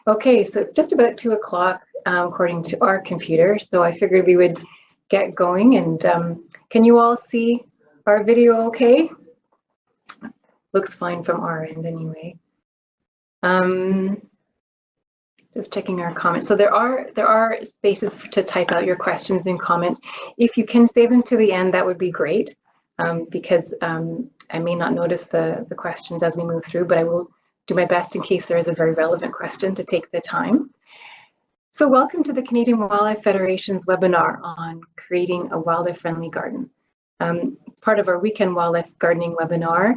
Okay, so it's just about 2 o'clock according to our computer, so I figured we would get going. And can you all see our video okay? Looks fine from our end anyway. Just checking our comments. So there are spaces to type out your questions and comments. If you can save them to the end, that would be great, because I may not notice the questions as we move through, but I will do my best in case there is a very relevant question to take the time. So welcome to the Canadian Wildlife Federation's webinar on creating a wildlife-friendly garden. Part of our weekend wildlife gardening webinar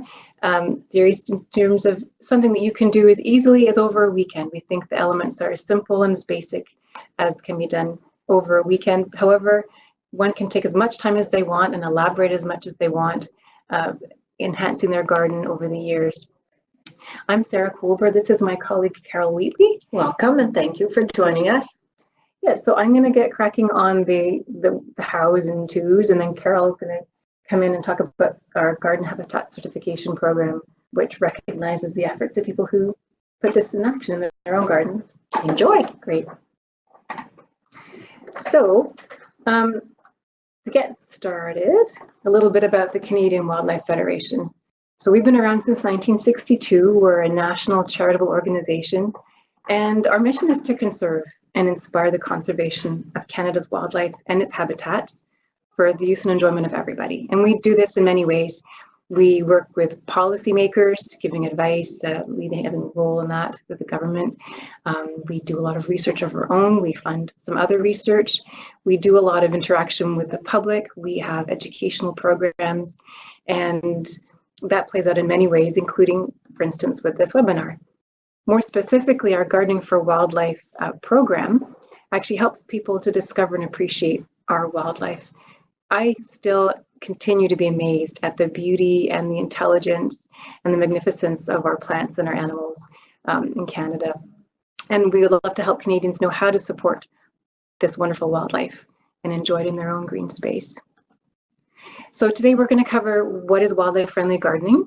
series in terms of something that you can do as easily as over a weekend. We think the elements are as simple and as basic as can be done over a weekend. However, one can take as much time as they want and elaborate as much as they want, enhancing their garden over the years. I'm Sarah Colber. This is my colleague, Carol Wheatley. Welcome and thank you for joining us. Yeah, so I'm going to get cracking on the hows and tos, and then Carol is going to come in and talk about our garden habitat certification program, which recognizes the efforts of people who put this in action in their own gardens. Enjoy. Great. So to get started, a little bit about the Canadian Wildlife Federation. So we've been around since 1962. We're a national charitable organization, and our mission is to conserve and inspire the conservation of Canada's wildlife and its habitats for the use and enjoyment of everybody. And we do this in many ways. We work with policymakers, giving advice, leading a role in that with the government. We do a lot of research of our own. We fund some other research. We do a lot of interaction with the public. We have educational programs, and that plays out in many ways, including, for instance, with this webinar. More specifically, our Gardening for Wildlife program actually helps people to discover and appreciate our wildlife. I still continue to be amazed at the beauty and the intelligence and the magnificence of our plants and our animals in Canada. And we would love to help Canadians know how to support this wonderful wildlife and enjoy it in their own green space. So today we're going to cover what is wildlife-friendly gardening,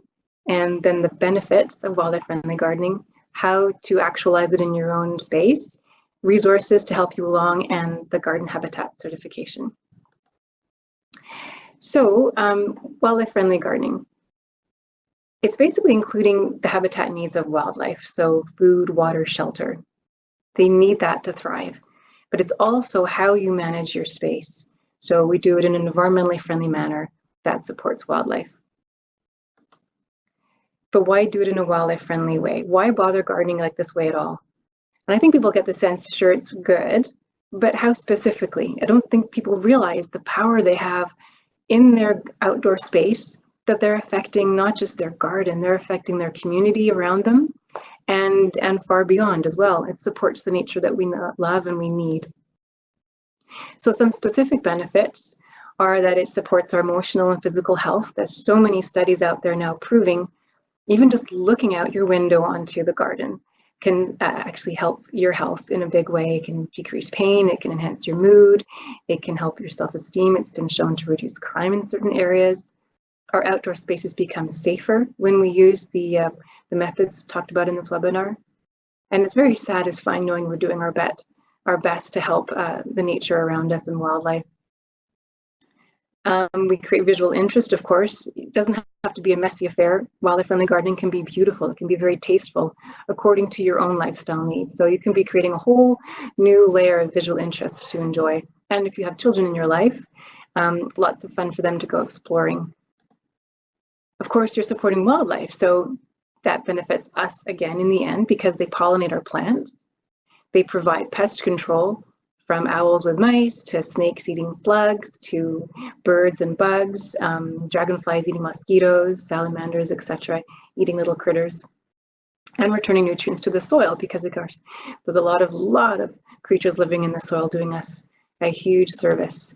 and then the benefits of wildlife-friendly gardening, how to actualize it in your own space, resources to help you along, and the garden habitat certification. So wildlife-friendly gardening. It's basically including the habitat needs of wildlife, so food, water, shelter. They need that to thrive, but it's also how you manage your space. So we do it in an environmentally friendly manner that supports wildlife. But why do it in a wildlife-friendly way? Why bother gardening like this way at all? And I think people get the sense, sure, it's good, but how specifically? I don't think people realize the power they have in their outdoor space, that they're affecting not just their garden, they're affecting their community around them and far beyond as well. It supports the nature that we love and we need. So some specific benefits are that it supports our emotional and physical health. There's so many studies out there now proving even just looking out your window onto the garden can actually help your health in a big way. It can decrease pain, it can enhance your mood, it can help your self-esteem. It's been shown to reduce crime in certain areas. Our outdoor spaces become safer when we use the methods talked about in this webinar. And it's very satisfying knowing we're doing our best to help the nature around us and wildlife. We create visual interest, of course. It doesn't have to be a messy affair. Wildlife-friendly gardening can be beautiful. It can be very tasteful according to your own lifestyle needs. So you can be creating a whole new layer of visual interest to enjoy. And if you have children in your life, lots of fun for them to go exploring. Of course, you're supporting wildlife, so that benefits us again in the end because they pollinate our plants. They provide pest control, from owls with mice to snakes eating slugs to birds and bugs, dragonflies eating mosquitoes, salamanders, etc., eating little critters, and returning nutrients to the soil because, of course, there's a lot of creatures living in the soil doing us a huge service.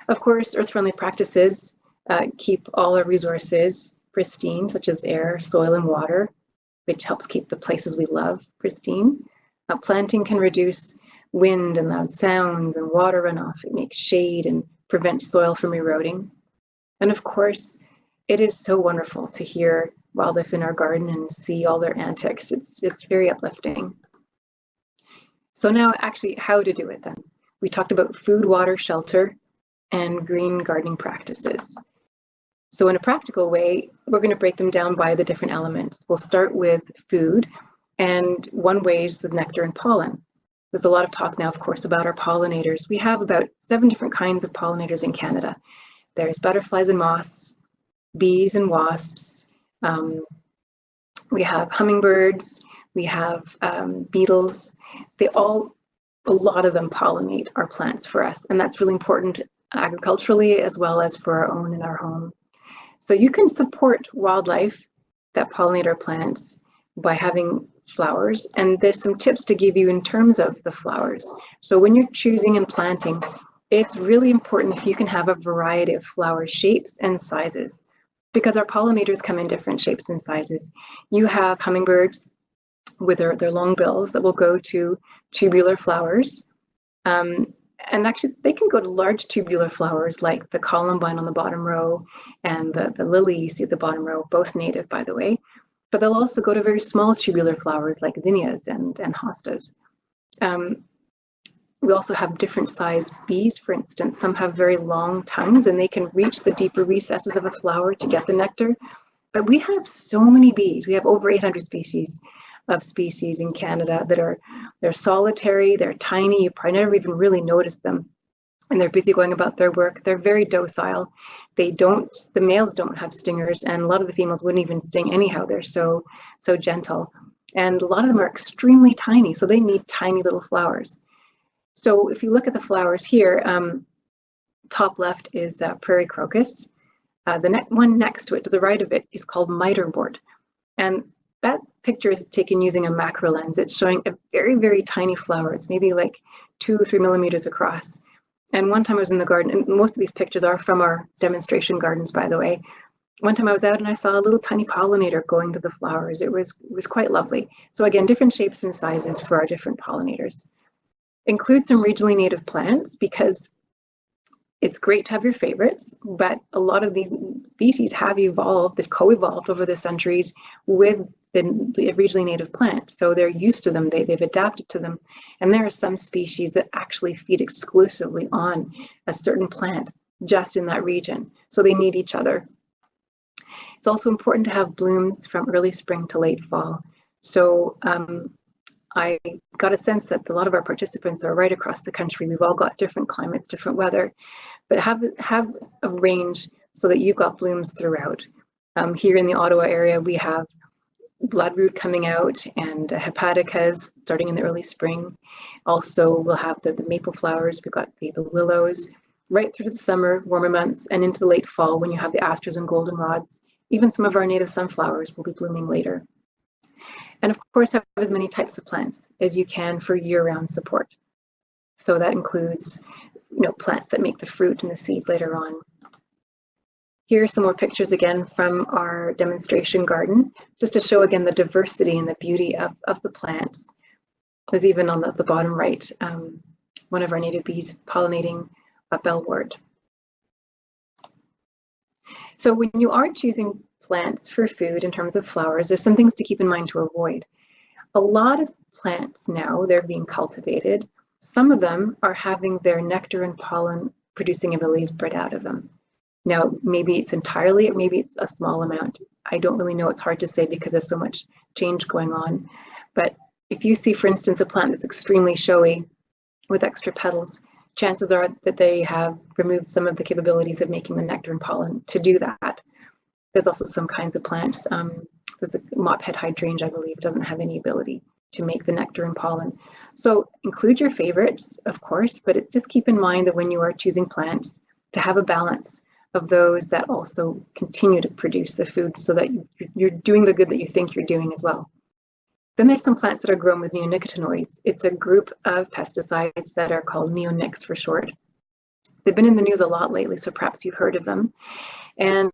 Of course, earth-friendly practices keep all our resources pristine, such as air, soil, and water, which helps keep the places we love pristine. Planting can reduce wind and loud sounds and water runoff. It makes shade and prevents soil from eroding. And of course, it is so wonderful to hear wildlife in our garden and see all their antics. It's very uplifting. So now actually how to do it then. We talked about food, water, shelter, and green gardening practices. So in a practical way, we're going to break them down by the different elements. We'll start with food, and one way is with nectar and pollen. There's a lot of talk now, of course, about our pollinators. We have about 7 different kinds of pollinators in Canada. There's butterflies and moths, bees and wasps. We have hummingbirds. We have beetles. A lot of them pollinate our plants for us, and that's really important agriculturally as well as for our own in our home. So you can support wildlife that pollinate our plants by having flowers, and there's some tips to give you in terms of the flowers. So when you're choosing and planting, it's really important if you can have a variety of flower shapes and sizes, because our pollinators come in different shapes and sizes. You have hummingbirds with their long bills that will go to tubular flowers. And actually, they can go to large tubular flowers like the columbine on the bottom row and the lily you see at the bottom row, both native, by the way. But they'll also go to very small tubular flowers like zinnias and hostas. We also have different size bees, for instance. Some have very long tongues and they can reach the deeper recesses of a flower to get the nectar. But we have so many bees. We have over 800 species in Canada they're solitary, they're tiny, you probably never even really notice them, and they're busy going about their work. They're very docile. The males don't have stingers, and a lot of the females wouldn't even sting anyhow. They're so gentle, and a lot of them are extremely tiny, so they need tiny little flowers. So if you look at the flowers here, top left is prairie crocus. The one next to it, to the right of it, is called miterwort, and that picture is taken using a macro lens. It's showing a very, very tiny flower. It's maybe like 2 or 3 millimeters across. And one time I was in the garden, and most of these pictures are from our demonstration gardens, by the way. One time I was out and I saw a little tiny pollinator going to the flowers. It was quite lovely. So again, different shapes and sizes for our different pollinators. Include some regionally native plants, because it's great to have your favorites, but a lot of these species have evolved, they've co-evolved over the centuries with the regionally native plants. So they're used to them, they've adapted to them. And there are some species that actually feed exclusively on a certain plant just in that region. So they need each other. It's also important to have blooms from early spring to late fall. So I got a sense that a lot of our participants are right across the country. We've all got different climates, different weather, but have a range so that you've got blooms throughout. Here in the Ottawa area, we have bloodroot coming out and hepaticas starting in the early spring. Also, we'll have the maple flowers. We've got the willows right through the summer, warmer months, and into the late fall when you have the asters and goldenrods. Even some of our native sunflowers will be blooming later. And of course, have as many types of plants as you can for year-round support. So that includes, plants that make the fruit and the seeds later on. Here are some more pictures again from our demonstration garden, just to show again the diversity and the beauty of the plants. There's even on the bottom right, one of our native bees pollinating a bellwort. So when you are choosing plants for food in terms of flowers, there's some things to keep in mind to avoid. A lot of plants now, they're being cultivated. Some of them are having their nectar and pollen producing abilities bred out of them. Now, maybe it's entirely, or maybe it's a small amount. I don't really know, it's hard to say because there's so much change going on. But if you see, for instance, a plant that's extremely showy with extra petals, chances are that they have removed some of the capabilities of making the nectar and pollen to do that. There's also some kinds of plants. There's a mophead hydrangea, I believe, doesn't have any ability to make the nectar and pollen. So include your favorites, of course, but just keep in mind that when you are choosing plants, to have a balance of those that also continue to produce the food so that you're doing the good that you think you're doing as well. Then there's some plants that are grown with neonicotinoids. It's a group of pesticides that are called neonics for short. They've been in the news a lot lately, so perhaps you've heard of them. And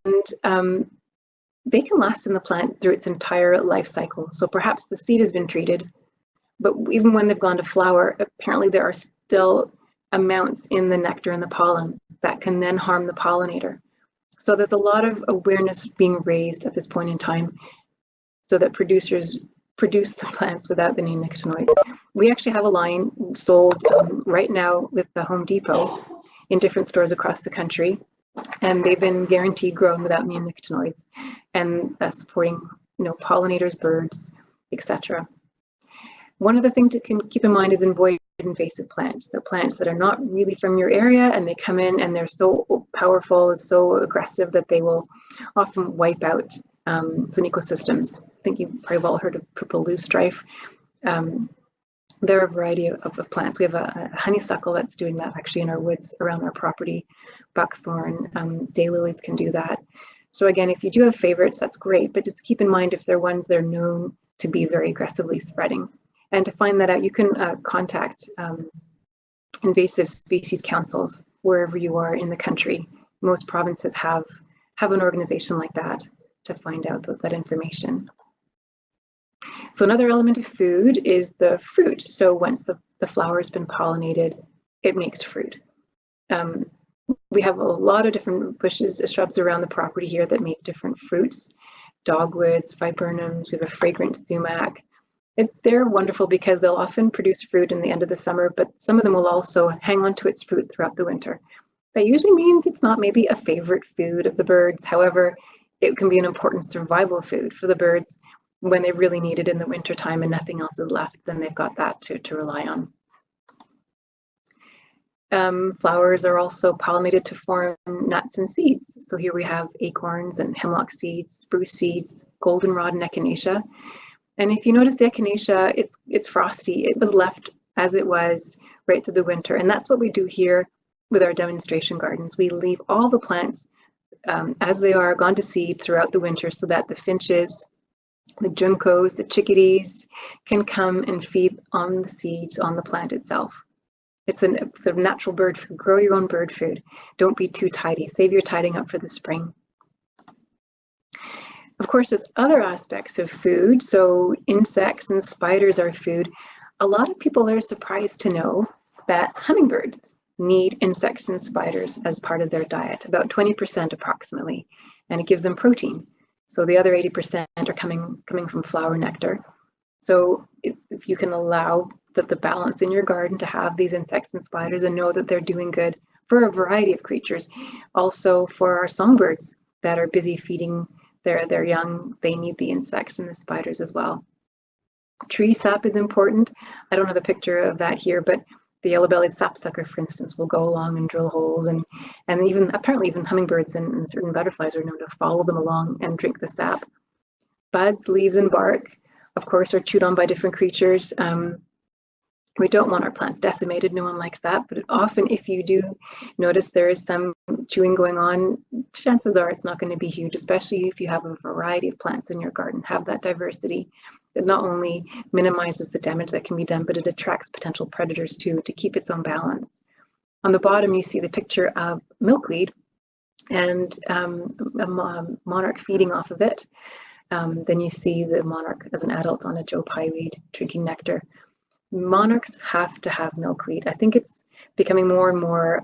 they can last in the plant through its entire life cycle. So perhaps the seed has been treated, but even when they've gone to flower, apparently there are still amounts in the nectar and the pollen that can then harm the pollinator. So there's a lot of awareness being raised at this point in time so that producers produce the plants without the neonicotinoids. We actually have a line sold right now with the Home Depot in different stores across the country, and they've been guaranteed grown without neonicotinoids and supporting, pollinators, birds, etc. One of the things to keep in mind is avoid invasive plants. So plants that are not really from your area and they come in and they're so powerful, so aggressive that they will often wipe out some ecosystems. I think you've probably all heard of purple loosestrife. There are a variety of plants. We have a honeysuckle that's doing that actually in our woods around our property. Buckthorn, daylilies can do that. So again, if you do have favorites, that's great, but just keep in mind if they're ones that are known to be very aggressively spreading. And to find that out, you can contact invasive species councils wherever you are in the country. Most provinces have an organization like that to find out that information. So another element of food is the fruit. So once the flower has been pollinated, it makes fruit. We have a lot of different bushes, shrubs around the property here that make different fruits. Dogwoods, viburnums, we have a fragrant sumac. They're wonderful because they'll often produce fruit in the end of the summer, but some of them will also hang on to its fruit throughout the winter. That usually means it's not maybe a favorite food of the birds. However, it can be an important survival food for the birds when they really need it in the winter time and nothing else is left, then they've got that to rely on. Flowers are also pollinated to form nuts and seeds. So here we have acorns and hemlock seeds, spruce seeds, goldenrod and echinacea. And if you notice the echinacea, it's frosty. It was left as it was right through the winter. And that's what we do here with our demonstration gardens. We leave all the plants as they are, gone to seed throughout the winter so that the finches, the juncos, the chickadees can come and feed on the seeds on the plant itself. It's a sort of natural bird food. Grow your own bird food. Don't be too tidy. Save your tidying up for the spring. Of course, there's other aspects of food. So insects and spiders are food. A lot of people are surprised to know that hummingbirds need insects and spiders as part of their diet, about 20% approximately, and it gives them protein. So the other 80% are coming from flower nectar. So if you can allow the balance in your garden to have these insects and spiders and know that they're doing good for a variety of creatures. Also for our songbirds that are busy feeding their young, they need the insects and the spiders as well. Tree sap is important. I don't have a picture of that here, but the yellow-bellied sapsucker, for instance, will go along and drill holes, and even apparently even hummingbirds and certain butterflies are known to follow them along and drink the sap. Buds, leaves, and bark, of course, are chewed on by different creatures. We don't want our plants decimated. No one likes that. But often, if you do notice there is some chewing going on, chances are it's not going to be huge, especially if you have a variety of plants in your garden. Have that diversity. It not only minimizes the damage that can be done, but it attracts potential predators too, to keep its own balance. On the bottom, you see the picture of milkweed and a monarch feeding off of it. Then you see the monarch as an adult on a Joe Pye weed drinking nectar. Monarchs have to have milkweed. I think it's becoming more and more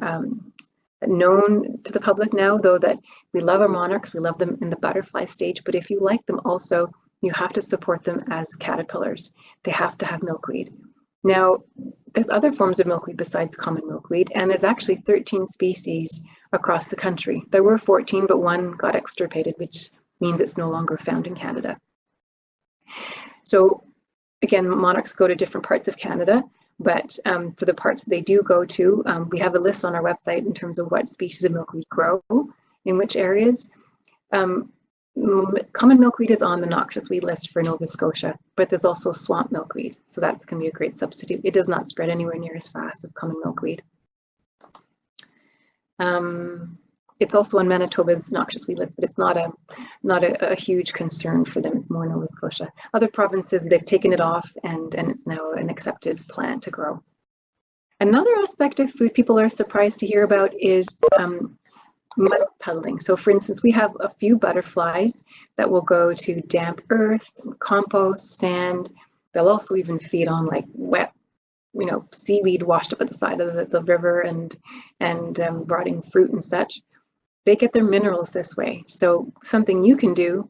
known to the public now, though, that we love our monarchs. We love them in the butterfly stage, but if you like them also, you have to support them as caterpillars. They have to have milkweed. Now, there's other forms of milkweed besides common milkweed, and there's actually 13 species across the country. There were 14, but one got extirpated, which means it's no longer found in Canada. So again, monarchs go to different parts of Canada, but for the parts they do go to, we have a list on our website in terms of what species of milkweed grow in which areas. Common milkweed is on the noxious weed list for Nova Scotia, but there's also swamp milkweed, so that's going to be a great substitute. It does not spread anywhere near as fast as common milkweed. It's also on Manitoba's noxious weed list, but it's not a huge concern for them. It's more Nova Scotia. Other provinces, they've taken it off, and it's now an accepted plant to grow. Another aspect of food people are surprised to hear about is mud puddling. So for instance, we have a few butterflies that will go to damp earth, compost, sand. They'll also even feed on like wet, seaweed washed up at the side of the river and rotting fruit and such. They get their minerals this way. So something you can do,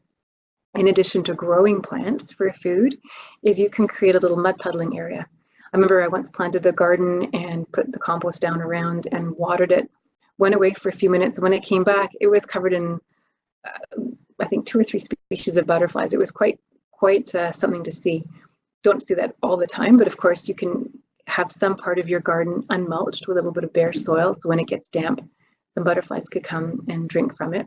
in addition to growing plants for food, is you can create a little mud puddling area. I remember I once planted a garden and put the compost down around and watered it, went away for a few minutes. When it came back, it was covered in, I think, 2 or 3 species of butterflies. It was quite something to see. Don't see that all the time, but of course you can have some part of your garden unmulched with a little bit of bare soil, so when it gets damp, some butterflies could come and drink from it.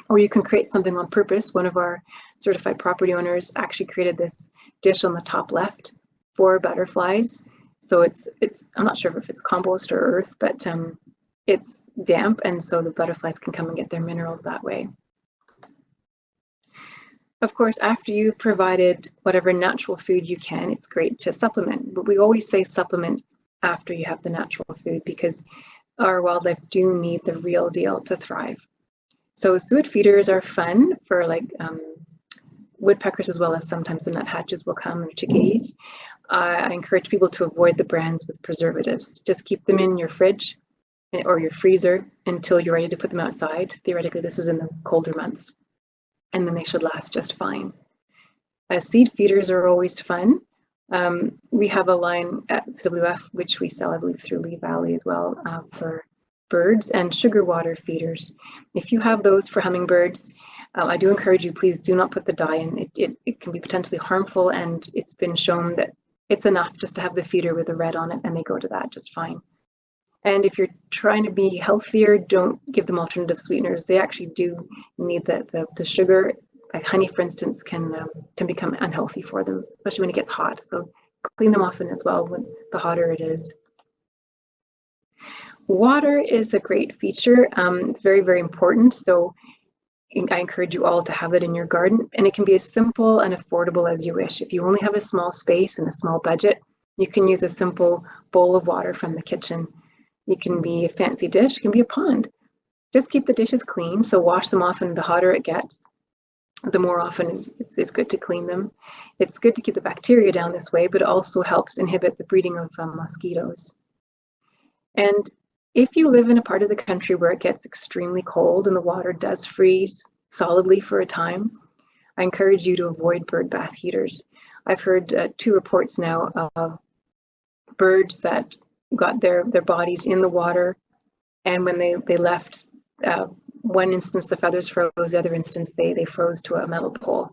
Or you can create something on purpose. One of our certified property owners actually created this dish on the top left for butterflies. So it's I'm not sure if it's compost or earth, but it's damp, and so the butterflies can come and get their minerals that way. Of course, after you've provided whatever natural food you can, it's great to supplement. But we always say supplement after you have the natural food, because our wildlife do need the real deal to thrive. So suet feeders are fun for like woodpeckers, as well as sometimes the nuthatches will come, or chickadees. I encourage people to avoid the brands with preservatives. Just keep them in your fridge or your freezer until you're ready to put them outside. Theoretically, this is in the colder months, and then they should last just fine. Seed feeders are always fun. We have a line at CWF, which we sell, I believe, through Lee Valley as well, for birds, and sugar water feeders. If you have those for hummingbirds, I do encourage you, please do not put the dye in. It can be potentially harmful, and it's been shown that it's enough just to have the feeder with the red on it, and they go to that just fine. And if you're trying to be healthier, don't give them alternative sweeteners. They actually do need the sugar. Like honey, for instance, can become unhealthy for them, especially when it gets hot. So clean them often as well when the hotter it is. Water is a great feature. It's very, very important. So I encourage you all to have it in your garden, and it can be as simple and affordable as you wish. If you only have a small space and a small budget, you can use a simple bowl of water from the kitchen. It can be a fancy dish, it can be a pond. Just keep the dishes clean, so wash them often. The hotter it gets, the more often it's good to clean them. It's good to keep the bacteria down this way, but it also helps inhibit the breeding of mosquitoes. And if you live in a part of the country where it gets extremely cold and the water does freeze solidly for a time, I encourage you to avoid bird bath heaters. I've heard 2 reports now of birds that got their bodies in the water, and when they left, one instance the feathers froze, the other instance they froze to a metal pole.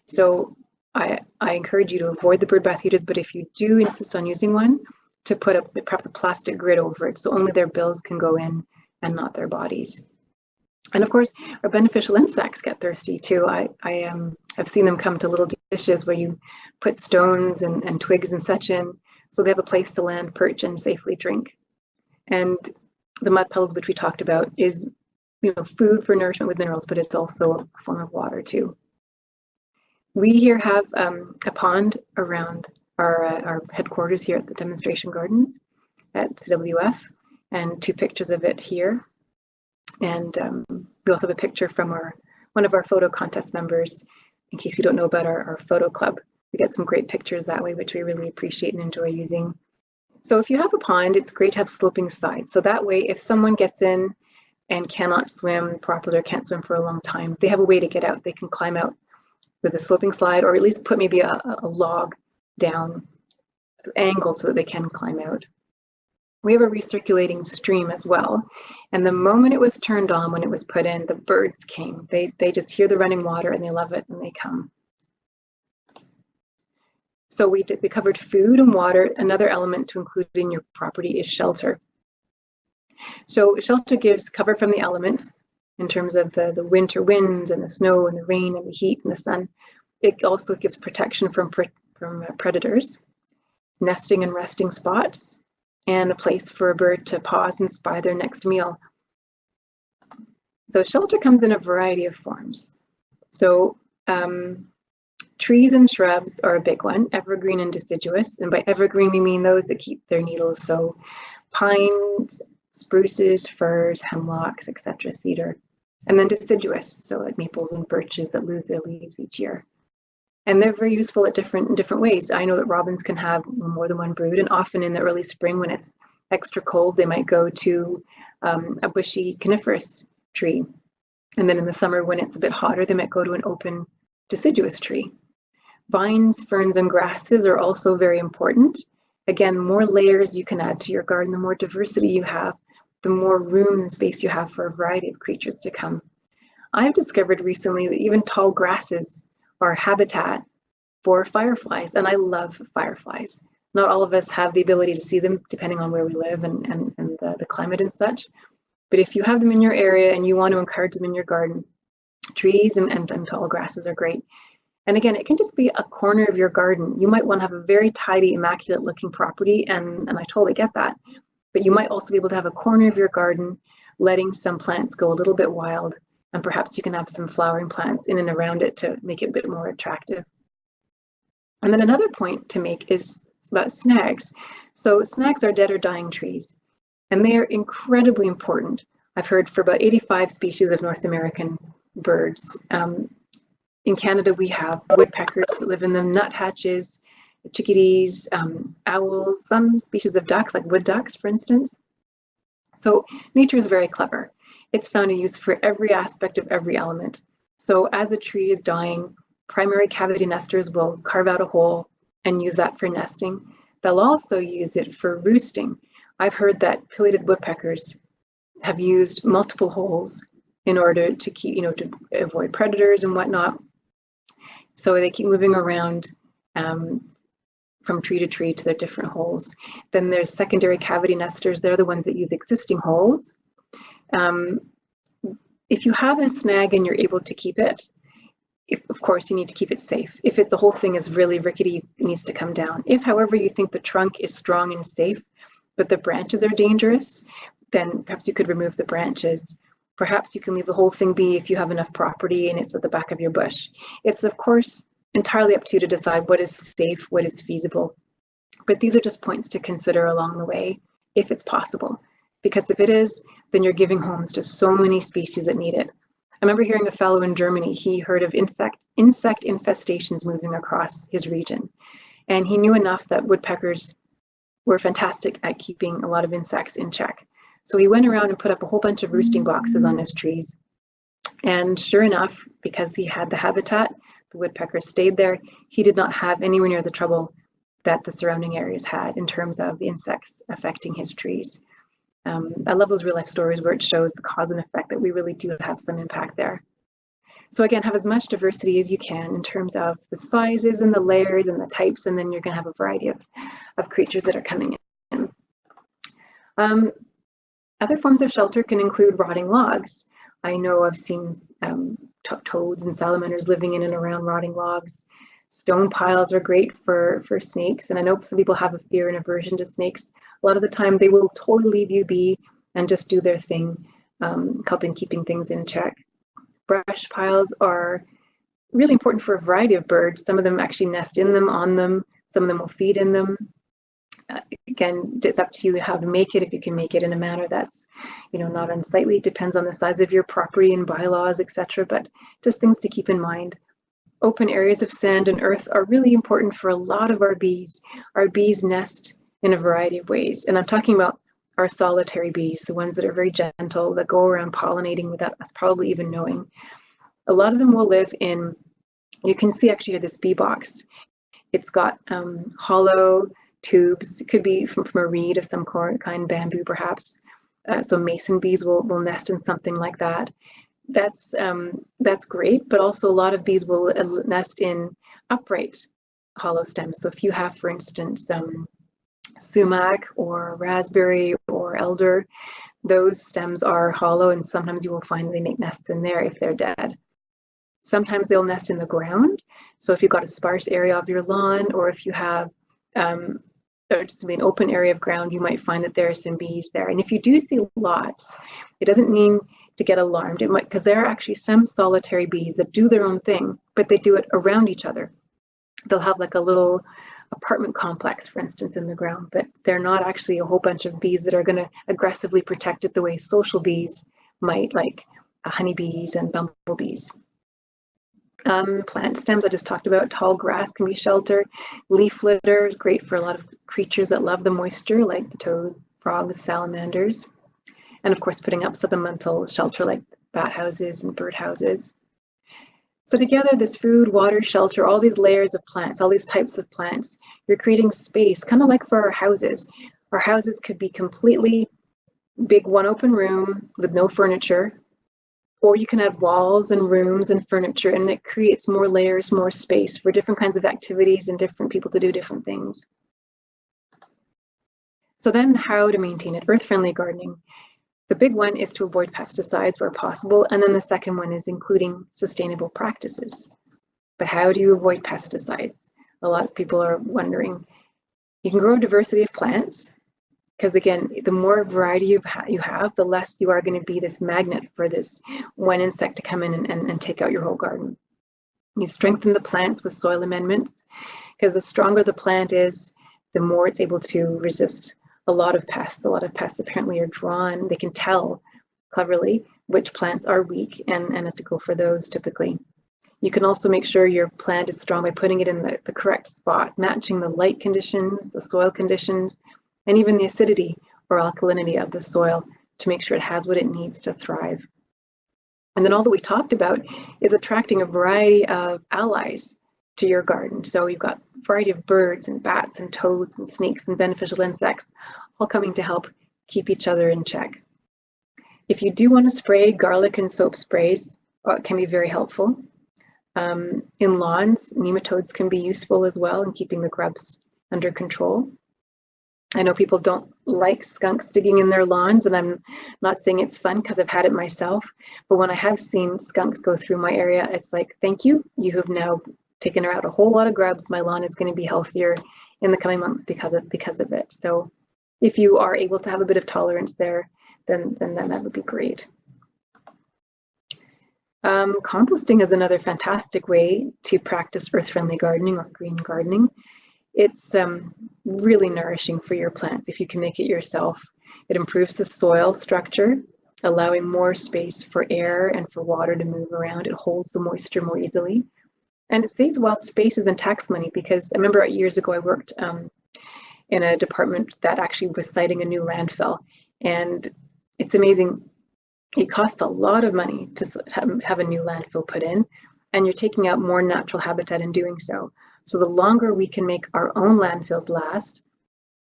So I encourage you to avoid the bird bath heaters, but if you do insist on using one, to put up perhaps a plastic grid over it, so only their bills can go in and not their bodies. And of course, our beneficial insects get thirsty too. I've seen them come to little dishes where you put stones and twigs and such in, so they have a place to land, perch, and safely drink. And the mud puddles, which we talked about, is food for nourishment with minerals, but it's also a form of water too. We here have a pond around our headquarters here at the demonstration gardens at CWF, and 2 pictures of it here. And we also have a picture from one of our photo contest members, in case you don't know about our photo club. We get some great pictures that way, which we really appreciate and enjoy using. So if you have a pond, it's great to have sloping sides. So that way, if someone gets in and cannot swim properly or can't swim for a long time, they have a way to get out. They can climb out with a sloping slide, or at least put maybe a log down angled so that they can climb out. We have a recirculating stream as well, and the moment it was turned on, when it was put in, the birds came. They just hear the running water and they love it, and they come. So we covered food and water. Another element to include in your property is shelter. So shelter gives cover from the elements in terms of the winter winds and the snow and the rain and the heat and the sun. It also gives protection from predators, nesting and resting spots, and a place for a bird to pause and spy their next meal. So shelter comes in a variety of forms. So trees and shrubs are a big one, evergreen and deciduous. And by evergreen, we mean those that keep their needles. So pines, spruces, firs, hemlocks, etc., cedar. And then deciduous, so like maples and birches that lose their leaves each year. And they're very useful in different ways. I know that robins can have more than one brood, and often in the early spring when it's extra cold, they might go to a bushy coniferous tree. And then in the summer when it's a bit hotter, they might go to an open deciduous tree. Vines, ferns, and grasses are also very important. Again, the more layers you can add to your garden, the more diversity you have, the more room and space you have for a variety of creatures to come. I've discovered recently that even tall grasses are habitat for fireflies, and I love fireflies. Not all of us have the ability to see them depending on where we live and the climate and such. But if you have them in your area and you want to encourage them in your garden, trees and tall grasses are great. And again, it can just be a corner of your garden. You might want to have a very tidy, immaculate looking property, and I totally get that. But you might also be able to have a corner of your garden, letting some plants go a little bit wild, and perhaps you can have some flowering plants in and around it to make it a bit more attractive. And then another point to make is about snags. So snags are dead or dying trees, and they are incredibly important. I've heard for about 85 species of North American birds. In Canada, we have woodpeckers that live in them, nuthatches, chickadees, owls, some species of ducks, like wood ducks, for instance. So nature is very clever. It's found a use for every aspect of every element. So as a tree is dying, primary cavity nesters will carve out a hole and use that for nesting. They'll also use it for roosting. I've heard that pileated woodpeckers have used multiple holes in order to keep, to avoid predators and whatnot. So they keep moving around from tree to tree to their different holes. Then there's secondary cavity nesters. They're the ones that use existing holes. If you have a snag and you're able to keep it, of course, you need to keep it safe. If the whole thing is really rickety, it needs to come down. If, however, you think the trunk is strong and safe, but the branches are dangerous, then perhaps you could remove the branches. Perhaps you can leave the whole thing be if you have enough property and it's at the back of your bush. It's, of course, entirely up to you to decide what is safe, what is feasible. But these are just points to consider along the way, if it's possible. Because if it is, then you're giving homes to so many species that need it. I remember hearing a fellow in Germany, he heard of insect infestations moving across his region. And he knew enough that woodpeckers were fantastic at keeping a lot of insects in check. So he went around and put up a whole bunch of roosting boxes on his trees. And sure enough, because he had the habitat, the woodpeckers stayed there. He did not have anywhere near the trouble that the surrounding areas had in terms of the insects affecting his trees. I love those real life stories where it shows the cause and effect, that we really do have some impact there. So again, have as much diversity as you can in terms of the sizes and the layers and the types, and then you're going to have a variety of creatures that are coming in. Other forms of shelter can include rotting logs. I know I've seen toads and salamanders living in and around rotting logs. Stone piles are great for snakes, and I know some people have a fear and aversion to snakes. A lot of the time they will totally leave you be and just do their thing, helping keeping things in check. Brush piles are really important for a variety of birds. Some of them actually nest in them, on them. Some of them will feed in them. Again, it's up to you how to make it, if you can make it in a manner that's, not unsightly. It depends on the size of your property and bylaws, etc. But just things to keep in mind. Open areas of sand and earth are really important for a lot of our bees. Our bees nest in a variety of ways. And I'm talking about our solitary bees, the ones that are very gentle, that go around pollinating without us probably even knowing. A lot of them will live in, you can see actually here this bee box. It's got hollow tubes. It could be from a reed of some kind, bamboo perhaps. So mason bees will nest in something like that. That's great, but also a lot of bees will nest in upright hollow stems. So if you have, for instance, sumac or raspberry or elder, those stems are hollow, and sometimes you will find they make nests in there if they're dead. Sometimes they'll nest in the ground. So if you've got a sparse area of your lawn, or if you have or just an open area of ground, you might find that there are some bees there. And if you do see lots, it doesn't mean to get alarmed. It might, because there are actually some solitary bees that do their own thing, but they do it around each other. They'll have like a little apartment complex, for instance, in the ground, but they're not actually a whole bunch of bees that are going to aggressively protect it the way social bees might, like honeybees and bumblebees. Plant stems I just talked about. Tall grass can be shelter. Leaf litter is great for a lot of creatures that love the moisture, like the toads, frogs, salamanders. And of course, putting up supplemental shelter like bat houses and bird houses. So together, this food, water, shelter, all these layers of plants, all these types of plants, you're creating space, kind of like for our houses. Our houses could be completely big, one open room with no furniture, or you can add walls and rooms and furniture, and it creates more layers, more space for different kinds of activities and different people to do different things. So then how to maintain it? Earth-friendly gardening. The big one is to avoid pesticides where possible, and then the second one is including sustainable practices. But how do you avoid pesticides? A lot of people are wondering. You can grow a diversity of plants, because again, the more variety you have, the less you are going to be this magnet for this one insect to come in and take out your whole garden. You strengthen the plants with soil amendments, because the stronger the plant is, the more it's able to resist a lot of pests. A lot of pests apparently are drawn, they can tell cleverly which plants are weak and have to go for those typically. You can also make sure your plant is strong by putting it in the correct spot, matching the light conditions, the soil conditions, and even the acidity or alkalinity of the soil to make sure it has what it needs to thrive. And then all that we talked about is attracting a variety of allies to your garden. So you've got a variety of birds and bats and toads and snakes and beneficial insects all coming to help keep each other in check. If you do want to spray, garlic and soap sprays can be very helpful. In lawns, nematodes can be useful as well in keeping the grubs under control. I know people don't like skunks digging in their lawns, and I'm not saying it's fun because I've had it myself, but when I have seen skunks go through my area, it's like, thank you, you have now taken out a whole lot of grubs. My lawn is going to be healthier in the coming months because of it. So if you are able to have a bit of tolerance there, then that would be great. Composting is another fantastic way to practice earth-friendly gardening or green gardening. It's really nourishing for your plants if you can make it yourself. It improves the soil structure, allowing more space for air and for water to move around. It holds the moisture more easily. And it saves wild spaces and tax money, because I remember years ago I worked in a department that actually was siting a new landfill. And it's amazing. It costs a lot of money to have a new landfill put in, and you're taking out more natural habitat in doing so. So the longer we can make our own landfills last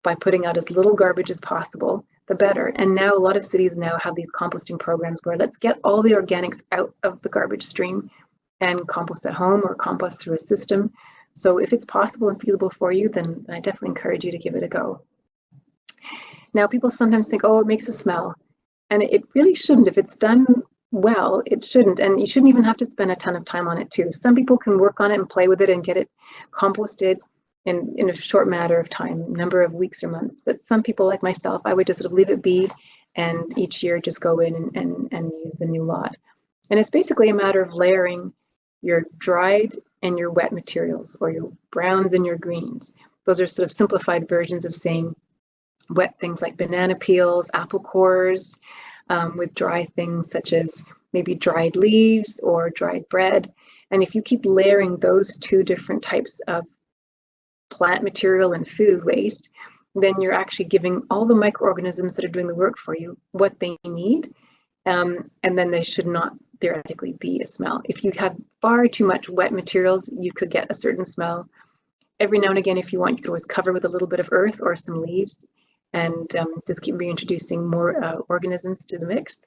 by putting out as little garbage as possible, the better. And now a lot of cities now have these composting programs where let's get all the organics out of the garbage stream and compost at home or compost through a system. So if it's possible and feasible for you, then I definitely encourage you to give it a go. Now, people sometimes think, oh, it makes a smell. And it really shouldn't. If it's done well, it shouldn't. And you shouldn't even have to spend a ton of time on it too. Some people can work on it and play with it and get it composted in a short matter of time, number of weeks or months. But some people like myself, I would just sort of leave it be and each year just go in and use the new lot. And it's basically a matter of layering your dried and your wet materials, or your browns and your greens. Those are sort of simplified versions of saying wet things like banana peels, apple cores, with dry things such as maybe dried leaves or dried bread. And if you keep layering those two different types of plant material and food waste, then you're actually giving all the microorganisms that are doing the work for you what they need. And then they should not theoretically be a smell. If you have far too much wet materials, you could get a certain smell. Every now and again, if you want, you could always cover with a little bit of earth or some leaves and just keep reintroducing more organisms to the mix.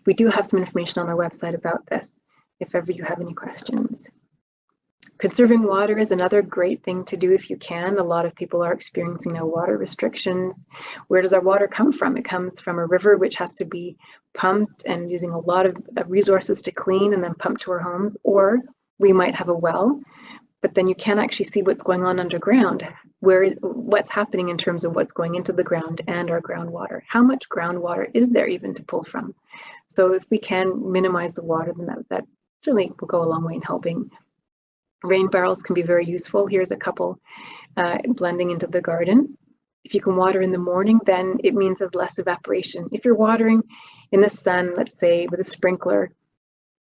We do have some information on our website about this, if ever you have any questions. Conserving water is another great thing to do if you can. A lot of people are experiencing now water restrictions. Where does our water come from? It comes from a river, which has to be pumped and using a lot of resources to clean and then pumped to our homes. Or we might have a well, but then you can't actually see what's going on underground, what's happening in terms of what's going into the ground and our groundwater. How much groundwater is there even to pull from? So if we can minimize the water, then that certainly will go a long way in helping. Rain barrels can be very useful. Here's a couple blending into the garden. If you can water in the morning, then it means there's less evaporation. If you're watering in the sun, let's say with a sprinkler,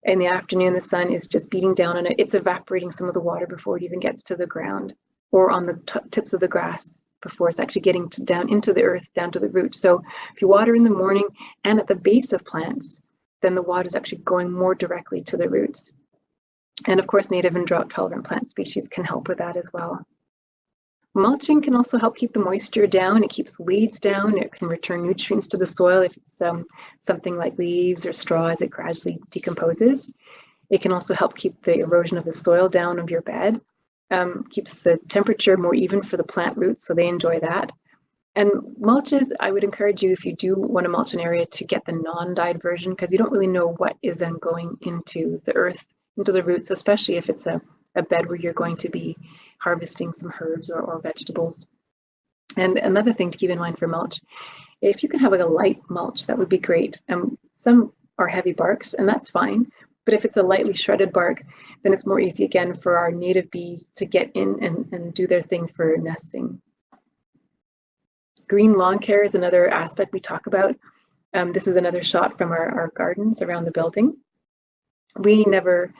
in the afternoon the sun is just beating down on it, it's evaporating some of the water before it even gets to the ground or on the tips of the grass before it's actually getting down into the earth, down to the roots. So if you water in the morning and at the base of plants, then the water is actually going more directly to the roots. And of course, native and drought-tolerant plant species can help with that as well. Mulching can also help keep the moisture down. It keeps weeds down. It can return nutrients to the soil if it's something like leaves or straw as it gradually decomposes. It can also help keep the erosion of the soil down of your bed. Keeps the temperature more even for the plant roots, so they enjoy that. And mulches, I would encourage you, if you do want to mulch an area, to get the non-dyed version, because you don't really know what is then going into the earth, into the roots, especially if it's a bed where you're going to be harvesting some herbs or vegetables. And another thing to keep in mind for mulch, if you can have like a light mulch, that would be great. Some are heavy barks, and that's fine. But if it's a lightly shredded bark, then it's more easy again for our native bees to get in and do their thing for nesting. Green lawn care is another aspect we talk about. This is another shot from our gardens around the building. We never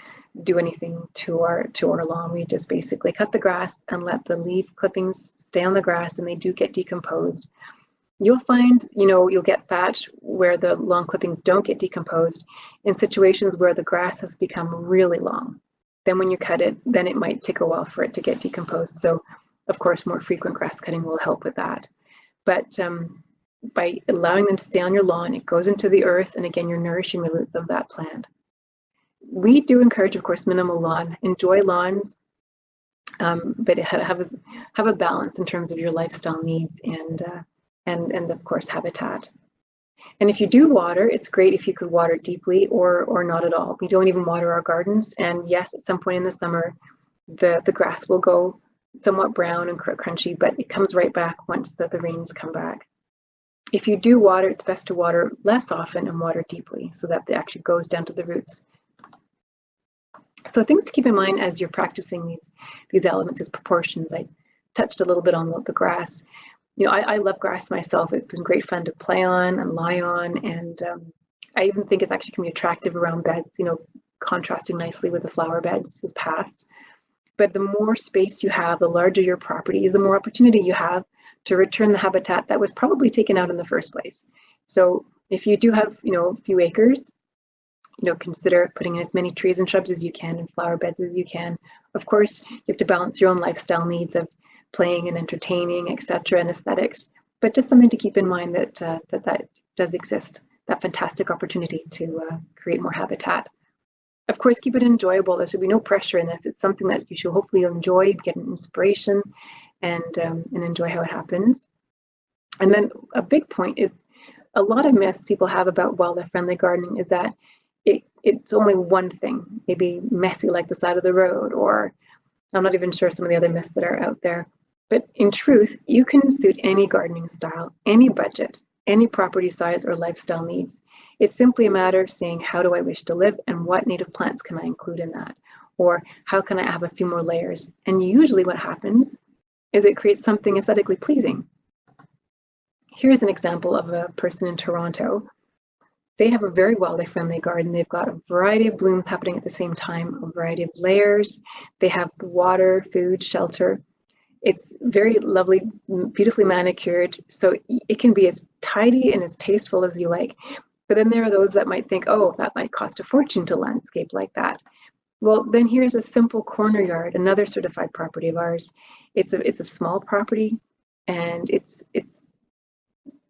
do anything to our lawn. We just basically cut the grass and let the leaf clippings stay on the grass, and they do get decomposed. You'll find, you'll get thatch where the lawn clippings don't get decomposed in situations where the grass has become really long. Then when you cut it, then it might take a while for it to get decomposed. So of course, more frequent grass cutting will help with that. But by allowing them to stay on your lawn, it goes into the earth, and again, you're nourishing the roots of that plant. We do encourage, of course, minimal lawn. Enjoy lawns, but have a balance in terms of your lifestyle needs and of course habitat. And if you do water, it's great if you could water deeply or not at all. We don't even water our gardens, and yes, at some point in the summer, the grass will go somewhat brown and crunchy, but it comes right back once the rains come back. If you do water, it's best to water less often and water deeply so that it actually goes down to the roots. So things to keep in mind as you're practicing these elements is proportions. I touched a little bit on the grass. I love grass myself. It's been great fun to play on and lie on, and I even think it's actually can be attractive around beds, contrasting nicely with the flower beds as paths. But the more space you have, the larger your property is, the more opportunity you have to return the habitat that was probably taken out in the first place. So if you do have, a few acres, consider putting in as many trees and shrubs as you can and flower beds as you can. Of course, you have to balance your own lifestyle needs of playing and entertaining, etc., and aesthetics, but just something to keep in mind that that does exist, that fantastic opportunity to create more habitat. Of course, keep it enjoyable. There should be no pressure in this. It's something that you should hopefully enjoy, get an inspiration, and enjoy how it happens. And then a big point is a lot of myths people have about wildlife-friendly gardening is that it's only one thing, maybe messy like the side of the road, or I'm not even sure some of the other myths that are out there. But in truth, you can suit any gardening style, any budget, any property size or lifestyle needs. It's simply a matter of saying, how do I wish to live and what native plants can I include in that? Or how can I have a few more layers? And usually what happens is it creates something aesthetically pleasing. Here's an example of a person in Toronto. They have a very wildlife-friendly garden. They've got a variety of blooms happening at the same time, a variety of layers. They have water, food, shelter. It's very lovely, beautifully manicured, so it can be as tidy and as tasteful as you like. But then there are those that might think, oh, that might cost a fortune to landscape like that. Well, then here's a simple corner yard, another certified property of ours. It's a small property, and it's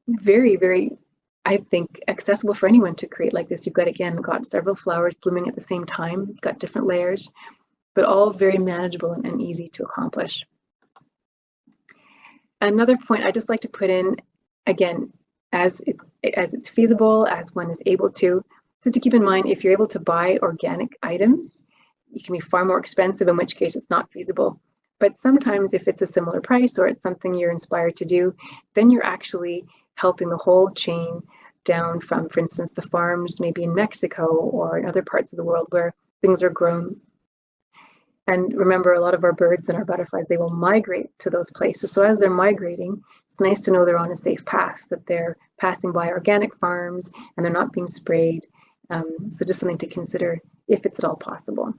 very, very, I think, accessible for anyone to create like this. You've got several flowers blooming at the same time. You've got different layers, but all very manageable and easy to accomplish. Another point I just like to put in, again, as it's feasible, as one is able to, is to keep in mind if you're able to buy organic items, it can be far more expensive, in which case it's not feasible. But sometimes if it's a similar price or it's something you're inspired to do, then you're actually helping the whole chain down from, for instance, the farms maybe in Mexico or in other parts of the world where things are grown. And remember, a lot of our birds and our butterflies, they will migrate to those places. So as they're migrating, it's nice to know they're on a safe path, that they're passing by organic farms and they're not being sprayed. So just something to consider if it's at all possible.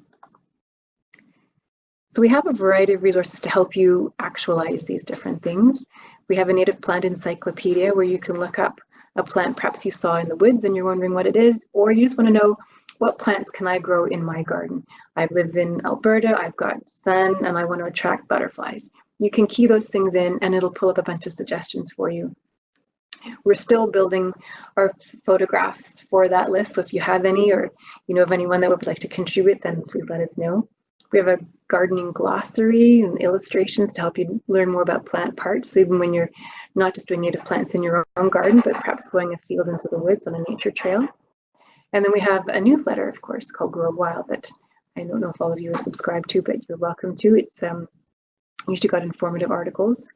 So we have a variety of resources to help you actualize these different things. We have a native plant encyclopedia where you can look up a plant perhaps you saw in the woods and you're wondering what it is, or you just want to know what plants can I grow in my garden? I live in Alberta, I've got sun, and I want to attract butterflies. You can key those things in and it'll pull up a bunch of suggestions for you. We're still building our photographs for that list, so if you have any or you know of anyone that would like to contribute, then please let us know. We have a gardening glossary and illustrations to help you learn more about plant parts, so even when you're not just doing native plants in your own garden, but perhaps going afield into the woods on a nature trail. And then we have a newsletter, of course, called Grow Wild that I don't know if all of you are subscribed to, but you're welcome to. It's usually got informative articles.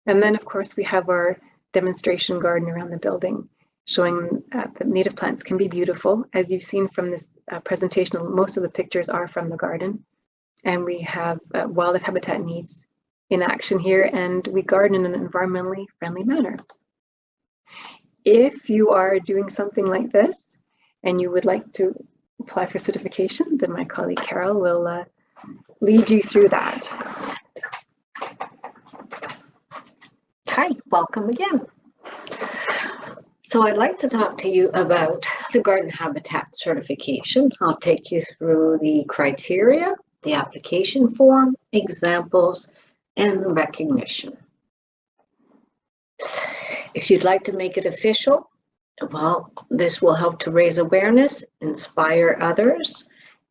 And then, of course, we have our demonstration garden around the building, showing that native plants can be beautiful. As you've seen from this presentation, most of the pictures are from the garden. And we have wildlife habitat needs in action here, and we garden in an environmentally friendly manner. If you are doing something like this and you would like to apply for certification, then my colleague Carol will lead you through that. Hi, welcome again. So I'd like to talk to you about the garden habitat certification. I'll take you through the criteria, the application form, examples, and recognition. If you'd like to make it official, well, this will help to raise awareness, inspire others,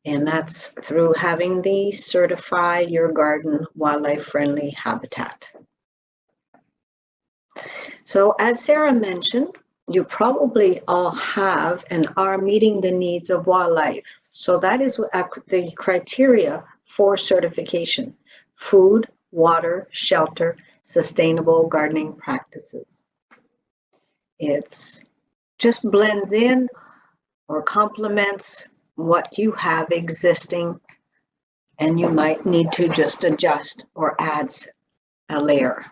and that's through having the Certify Your Garden Wildlife Friendly Habitat. So as Sarah mentioned, you probably all have and are meeting the needs of wildlife. So that is the criteria for certification: food, water, shelter, sustainable gardening practices. It's just blends in or complements what you have existing, and you might need to just adjust or add a layer.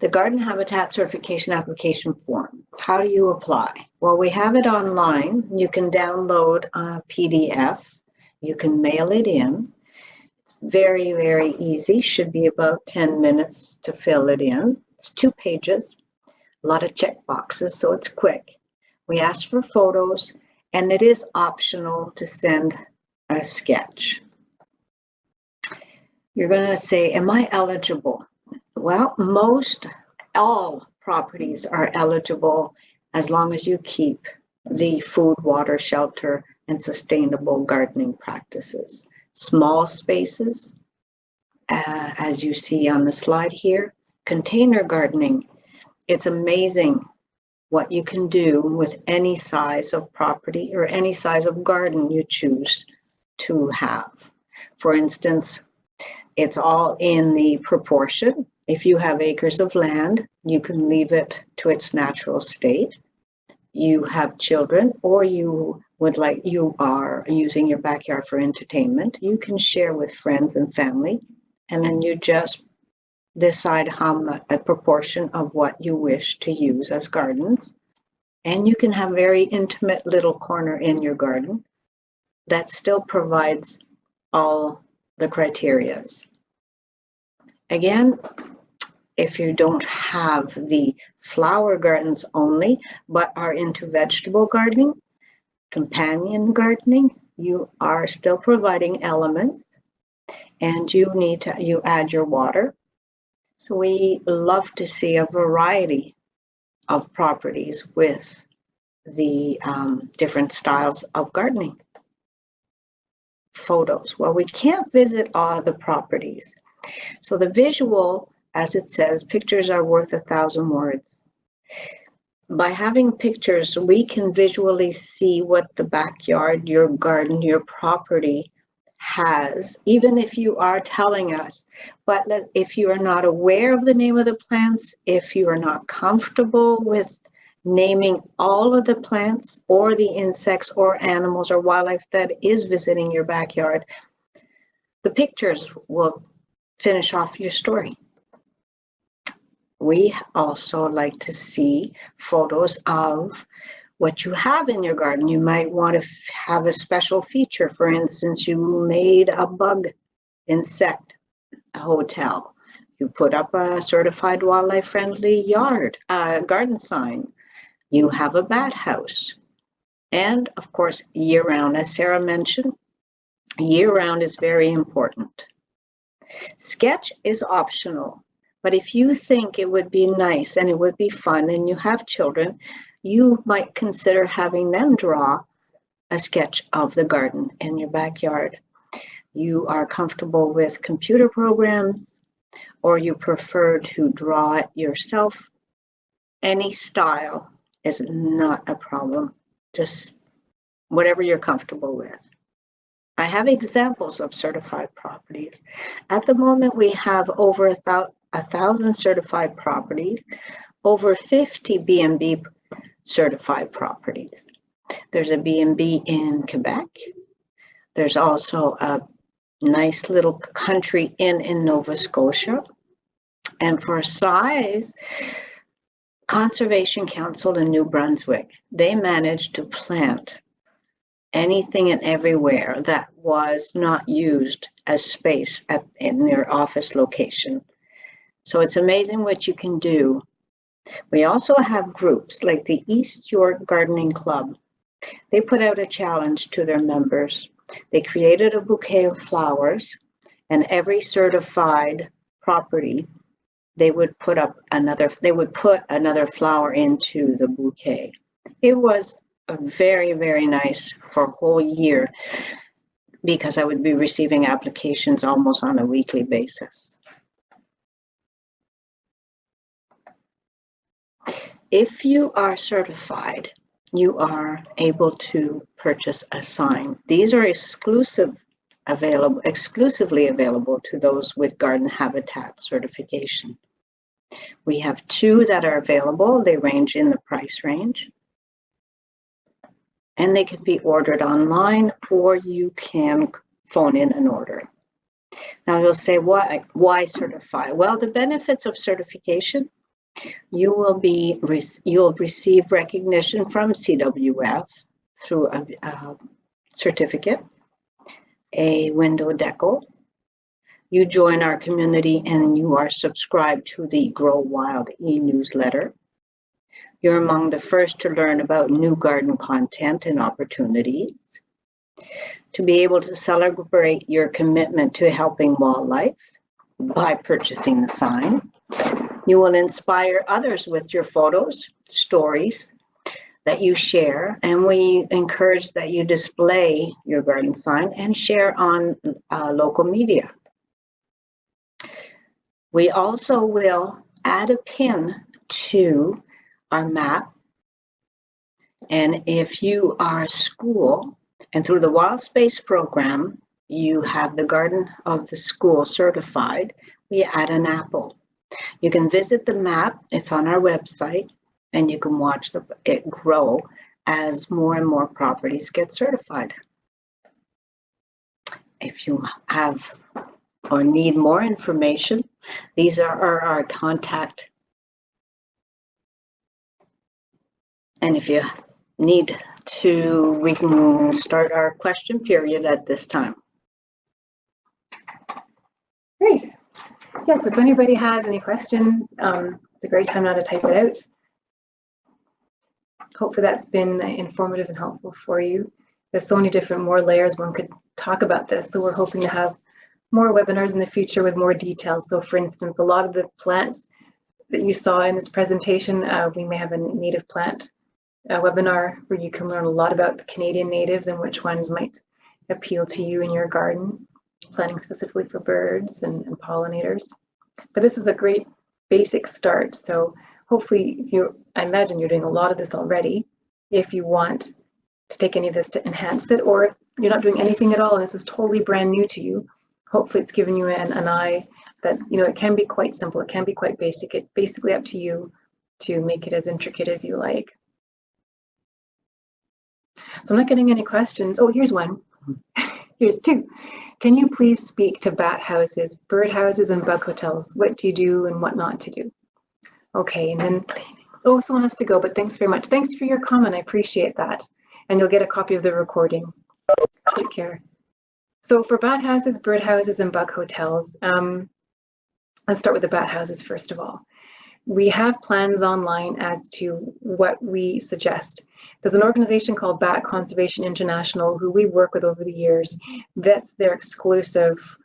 The Garden Habitat Certification Application Form. How do you apply? Well, we have it online. You can download a PDF. You can mail it in. It's very, very easy. Should be about 10 minutes to fill it in. It's 2 pages, a lot of check boxes, so it's quick. We ask for photos, and it is optional to send a sketch. You're going to say, am I eligible? Well, all properties are eligible as long as you keep the food, water, shelter, and sustainable gardening practices. Small spaces, as you see on the slide here, container gardening. It's amazing what you can do with any size of property or any size of garden you choose to have. For instance, it's all in the proportion. If you have acres of land, you can leave it to its natural state. You have children, or you are using your backyard for entertainment, you can share with friends and family, and then you just decide a proportion of what you wish to use as gardens. And you can have very intimate little corner in your garden that still provides all the criterias. Again, if you don't have the flower gardens only, but are into vegetable gardening, companion gardening, you are still providing elements, and you add your water. So we love to see a variety of properties with the different styles of gardening. Photos. Well, we can't visit all the properties. So the visual, as it says, pictures are worth 1,000 words. By having pictures, we can visually see what the backyard, your garden, your property has, even if you are telling us. But if you are not aware of the name of the plants, if you are not comfortable with naming all of the plants or the insects or animals or wildlife that is visiting your backyard, the pictures will finish off your story. We also like to see photos of what you have in your garden. You might want to have a special feature. For instance, you made a bug insect hotel. You put up a certified wildlife friendly garden sign. You have a bat house. And of course, year-round. As Sarah mentioned, year-round is very important. Sketch is optional, but if you think it would be nice and it would be fun and you have children, you might consider having them draw a sketch of the garden in your backyard. You are comfortable with computer programs, or you prefer to draw it yourself, any style is not a problem. Just whatever you're comfortable with. I have examples of certified properties. At the moment, we have over 1,000 certified properties, over 50 B&B certified properties. There's a B&B in Quebec. There's also a nice little country inn in Nova Scotia. And for size, Conservation Council in New Brunswick, they managed to plant anything and everywhere that was not used as space in their office location. So it's amazing what you can do. We also have groups like the East York Gardening Club. They put out a challenge to their members. They created a bouquet of flowers, and every certified property, they would put another flower into the bouquet. It was very, very nice for a whole year because I would be receiving applications almost on a weekly basis. If you are certified, you are able to purchase a sign. These are exclusively available to those with garden habitat certification. We have 2 that are available. They range in the price range. And they can be ordered online, or you can phone in an order. Now you'll say, why certify? Well, the benefits of certification, you'll receive recognition from CWF through a certificate, a window decal. You join our community and you are subscribed to the Grow Wild e-newsletter. You're among the first to learn about new garden content and opportunities. To be able to celebrate your commitment to helping wildlife by purchasing the sign. You will inspire others with your photos, stories that you share, and we encourage that you display your garden sign and share on local media. We also will add a pin to our map, and if you are a school and through the Wild Space program you have the garden of the school certified, we add an apple. You can visit the map, it's on our website, and you can watch it grow as more and more properties get certified. If you have or need more information, these are our contact. And if you need to, we can start our question period at this time. Great. Yes, if anybody has any questions, it's a great time now to type it out. Hopefully that's been informative and helpful for you. There's so many more layers one could talk about this, so we're hoping to have more webinars in the future with more details. So for instance, a lot of the plants that you saw in this presentation, we may have a native plant webinar where you can learn a lot about the Canadian natives and which ones might appeal to you in your garden, planting specifically for birds and pollinators. But this is a great basic start. So hopefully, I imagine you're doing a lot of this already. If you want to take any of this to enhance it, or if you're not doing anything at all and this is totally brand new to you, hopefully it's given you an eye that, it can be quite simple, it can be quite basic. It's basically up to you to make it as intricate as you like. So I'm not getting any questions. Oh, here's one. Here's 2. Can you please speak to bat houses, bird houses, and bug hotels? What do you do and what not to do? Okay, and then, oh, someone has to go, but thanks very much. Thanks for your comment, I appreciate that. And you'll get a copy of the recording. Take care. So for bat houses, bird houses, and bug hotels, let's start with the bat houses first of all. We have plans online as to what we suggest. There's an organization called Bat Conservation International who we work with over the years. That's their exclusive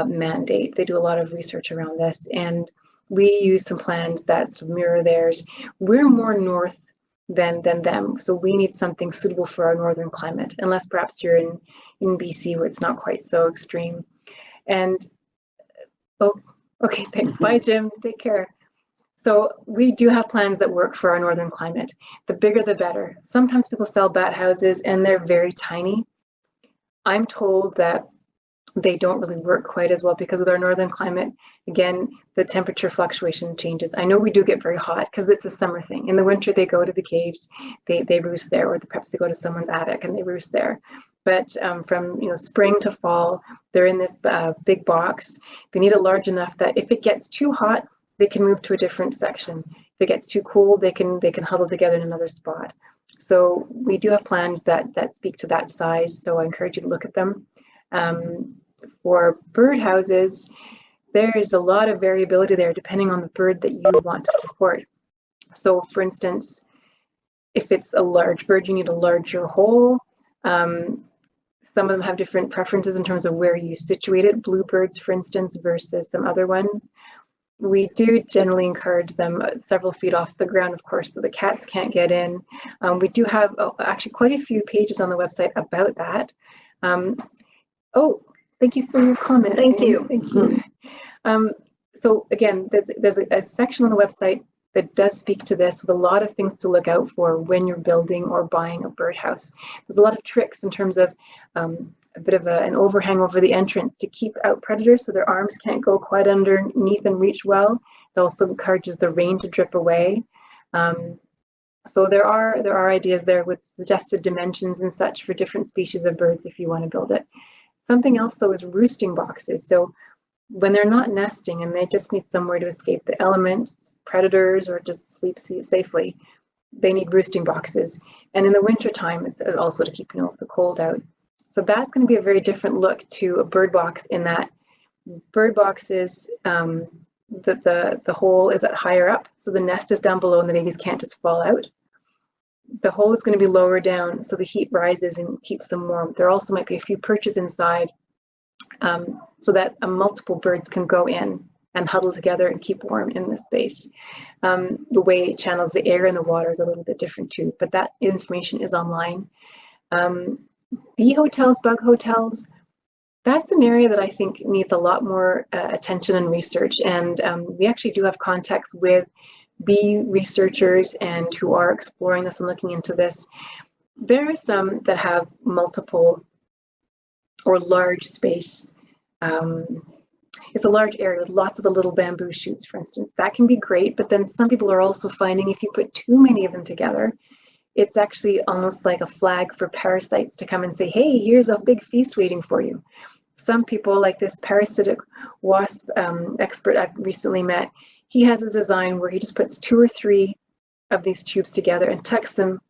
mandate. They do a lot of research around this, and we use some plans that sort of mirror theirs. We're more north than them, so we need something suitable for our northern climate, unless perhaps you're in BC where it's not quite so extreme. And oh, okay, thanks. Bye, Jim. Take care. So we do have plans that work for our northern climate. The bigger, the better. Sometimes people sell bat houses and they're very tiny. I'm told that they don't really work quite as well because with our northern climate, again, the temperature fluctuation changes. I know we do get very hot because it's a summer thing. In the winter, they go to the caves, they roost there, or perhaps they go to someone's attic and they roost there. But from spring to fall, they're in this big box. They need it large enough that if it gets too hot, they can move to a different section. If it gets too cold, they can huddle together in another spot. So we do have plans that speak to that size. So I encourage you to look at them. For bird houses, there is a lot of variability there depending on the bird that you want to support. So for instance, if it's a large bird, you need a larger hole. Some of them have different preferences in terms of where you situate it. Bluebirds, for instance, versus some other ones. We do generally encourage them several feet off the ground, of course, so the cats can't get in. We do have actually quite a few pages on the website about that. Oh, thank you for your comment. Thank you. Thank you. So again, there's a section on the website that does speak to this with a lot of things to look out for when you're building or buying a birdhouse. There's a lot of tricks in terms of a bit of an overhang over the entrance to keep out predators so their arms can't go quite underneath and reach well. It also encourages the rain to drip away. So there are ideas there with suggested dimensions and such for different species of birds if you want to build it. Something else though is roosting boxes. So when they're not nesting and they just need somewhere to escape the elements, predators, or just sleep safely, they need roosting boxes. And in the winter time, it's also to keep the cold out. So that's going to be a very different look to a bird box in that bird boxes, the hole is at higher up, so the nest is down below and the babies can't just fall out. The hole is going to be lower down, so the heat rises and keeps them warm. There also might be a few perches inside, so that multiple birds can go in and huddle together and keep warm in this space. The way it channels the air in the water is a little bit different too, but that information is online. Bee hotels, bug hotels, that's an area that I think needs a lot more attention and research. And we actually do have contacts with bee researchers and who are exploring this and looking into this. There are some that have multiple or large space. It's a large area with lots of the little bamboo shoots, for instance. That can be great, but then some people are also finding if you put too many of them together, it's actually almost like a flag for parasites to come and say, hey, here's a big feast waiting for you. Some people, like this parasitic wasp expert I've recently met, he has a design where he just puts 2 or 3 of these tubes together and tucks them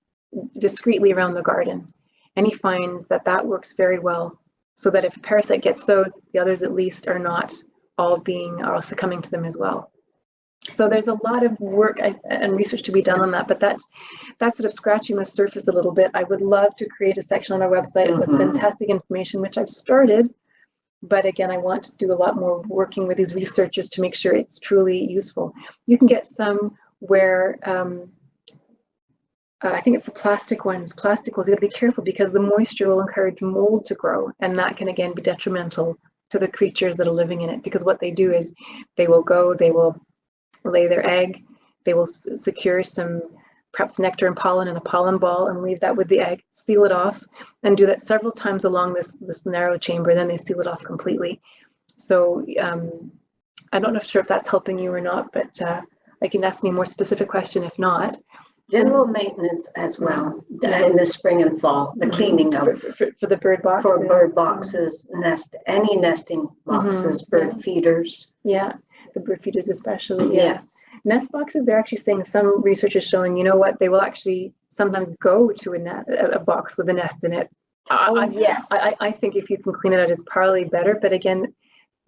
discreetly around the garden. And he finds that that works very well, so that if a parasite gets those, the others at least are not all succumbing to them as well. So there's a lot of work and research to be done on that, but that's sort of scratching the surface a little bit. I would love to create a section on our website with fantastic information, which I've started, but again, I want to do a lot more working with these researchers to make sure it's truly useful. You can get some where, I think it's the plastic ones. Plastic ones, you gotta be careful because the moisture will encourage mold to grow, and that can again be detrimental to the creatures that are living in it, because what they do is they will lay their egg, they will secure some perhaps nectar and pollen in a pollen ball and leave that with the egg, seal it off, and do that several times along this narrow chamber, then they seal it off completely. So I don't know sure if that's helping you or not, but I can ask me a more specific question if not. General maintenance as well in the spring and fall, the cleaning of for the bird boxes. For bird boxes, any nesting boxes, bird feeders. Yeah, the bird feeders especially. Yes. Nest boxes, they're actually saying, some research is showing, you know what, they will actually sometimes go to a box with a nest in it. Yes. I think if you can clean it out, it's probably better, but again,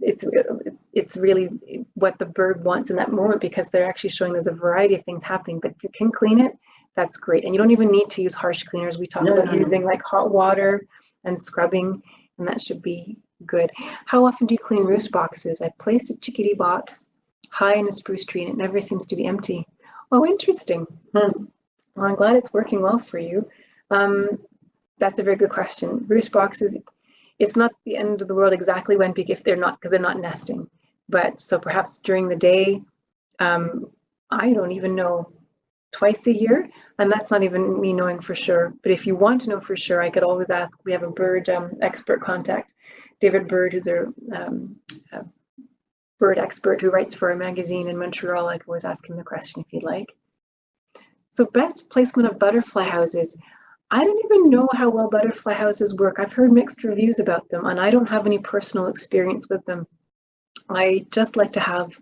it's really what the bird wants in that moment, because they're actually showing there's a variety of things happening, but if you can clean it, that's great. And you don't even need to use harsh cleaners. We talk about using like hot water and scrubbing, and that should be good. How often do you clean roost boxes? I placed a chickadee box high in a spruce tree and it never seems to be empty. Oh, interesting. Well, I'm glad it's working well for you. That's a very good question. Roost boxes, it's not the end of the world exactly when peak if they're not, because they're not nesting. But so perhaps during the day, I don't even know, twice a year, and that's not even me knowing for sure. But if you want to know for sure, I could always ask. We have a bird expert contact, David Bird, who's a bird expert who writes for a magazine in Montreal. I could always ask him the question if you'd like. So best placement of butterfly houses. I don't even know how well butterfly houses work. I've heard mixed reviews about them, and I don't have any personal experience with them. I just like to have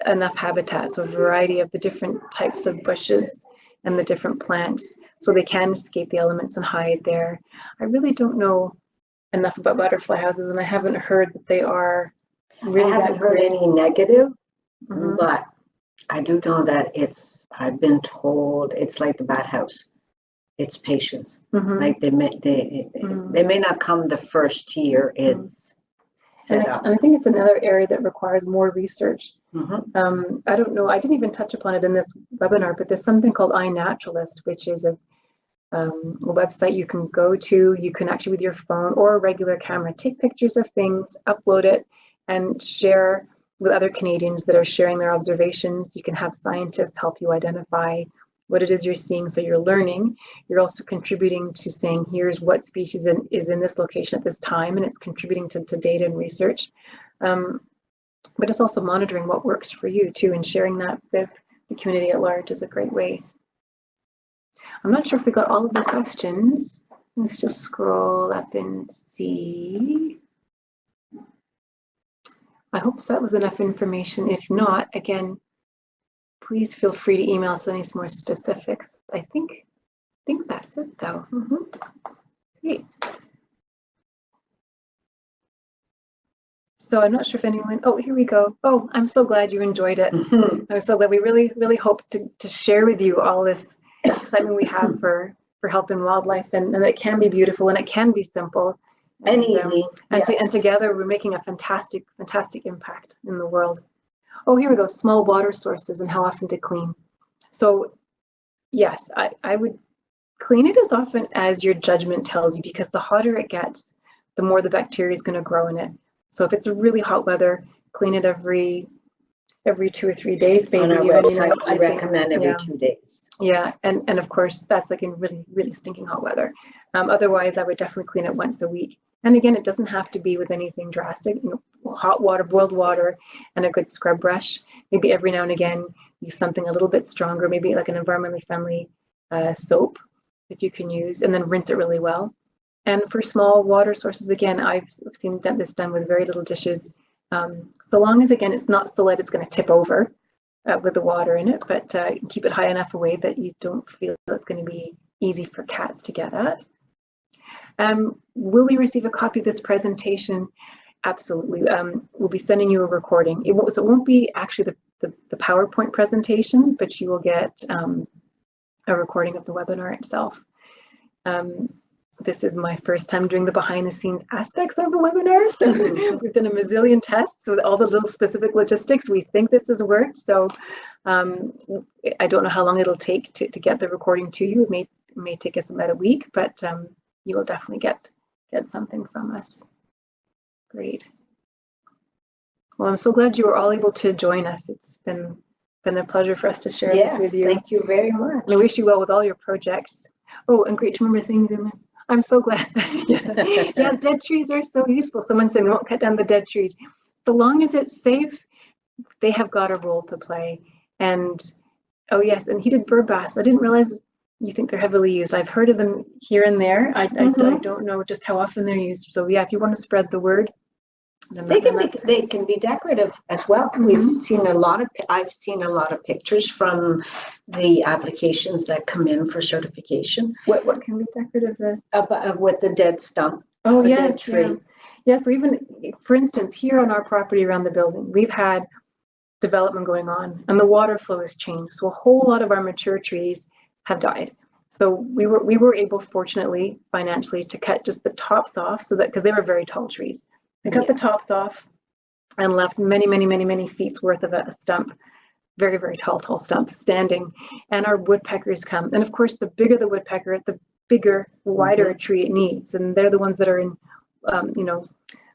enough habitat, so a variety of the different types of bushes and the different plants, so they can escape the elements and hide there. I really don't know enough about butterfly houses, and I haven't heard that they are really I haven't heard any negative, but I do know that I've been told it's like the bat house. It's patience. Like they may not come the first year. It's set up. And I think it's another area that requires more research. I don't know, I didn't even touch upon it in this webinar, but there's something called iNaturalist, which is a website you can go to. You can actually, with your phone or a regular camera, take pictures of things, upload it, and share with other Canadians that are sharing their observations. You can have scientists help you identify what it is you're seeing, so you're learning. You're also contributing to saying, here's what species is in this location at this time, and it's contributing to data and research. But it's also monitoring what works for you too, and sharing that with the community at large is a great way. I'm not sure if we got all of the questions. Let's just scroll up and see. I hope that was enough information. If not, again, please feel free to email us any more specifics. I think that's it though. Great. So I'm not sure if anyone, oh, here we go. Oh, I'm so glad you enjoyed it. I'm so glad. We really hope to share with you all this excitement we have for helping wildlife, and it can be beautiful and it can be simple and easy. And together we're making a fantastic impact in the world. Oh, here we go. Small water sources and how often to clean. So yes, I would clean it as often as your judgment tells you, because the hotter it gets, the more the bacteria is going to grow in it. So if it's a really hot weather, clean it every 2 or 3 days, maybe. On our website, I recommend every 2 days. Yeah, and of course that's like in really stinking hot weather. Otherwise, I would definitely clean it once a week. And again, it doesn't have to be with anything drastic. You know, hot water, boiled water, and a good scrub brush. Maybe every now and again, use something a little bit stronger, maybe like an environmentally friendly soap that you can use, and then rinse it really well. And for small water sources, again, I've seen this done with very little dishes. So long as, again, it's not so light it's going to tip over with the water in it, but keep it high enough away that you don't feel it's going to be easy for cats to get at. Will we receive a copy of this presentation? Absolutely. We'll be sending you a recording. It won't be actually the PowerPoint presentation, but you will get a recording of the webinar itself. This is my first time doing the behind the scenes aspects of the webinar. So we've done a mazillion tests with all the little specific logistics. We think this has worked. So I don't know how long it'll take to get the recording to you. It may take us about a week, but you will definitely get something from us. Great. Well, I'm so glad you were all able to join us. It's been a pleasure for us to share this with you. Thank you very much. And I wish you well with all your projects. Oh, and great to remember things in there. I'm so glad. Yeah, dead trees are so useful. Someone said, we won't cut down the dead trees. So long as it's safe, they have got a role to play. And, oh yes, and heated bird baths. I didn't realize you think they're heavily used. I've heard of them here and there. I don't know just how often they're used. So yeah, if you want to spread the word. They can be decorative as well. I've seen a lot of pictures from the applications that come in for certification. What can be decorative? With the dead stump. Oh yes, yeah. So even, for instance, here on our property around the building, we've had development going on and the water flow has changed. So a whole lot of our mature trees have died. So we were able, fortunately, financially, to cut just the tops off, so that, because they were very tall trees, we cut the tops off and left many feet worth of a stump, very tall stump standing. And our woodpeckers come, and of course, the bigger the woodpecker, the bigger, wider a tree it needs, and they're the ones that are in, you know,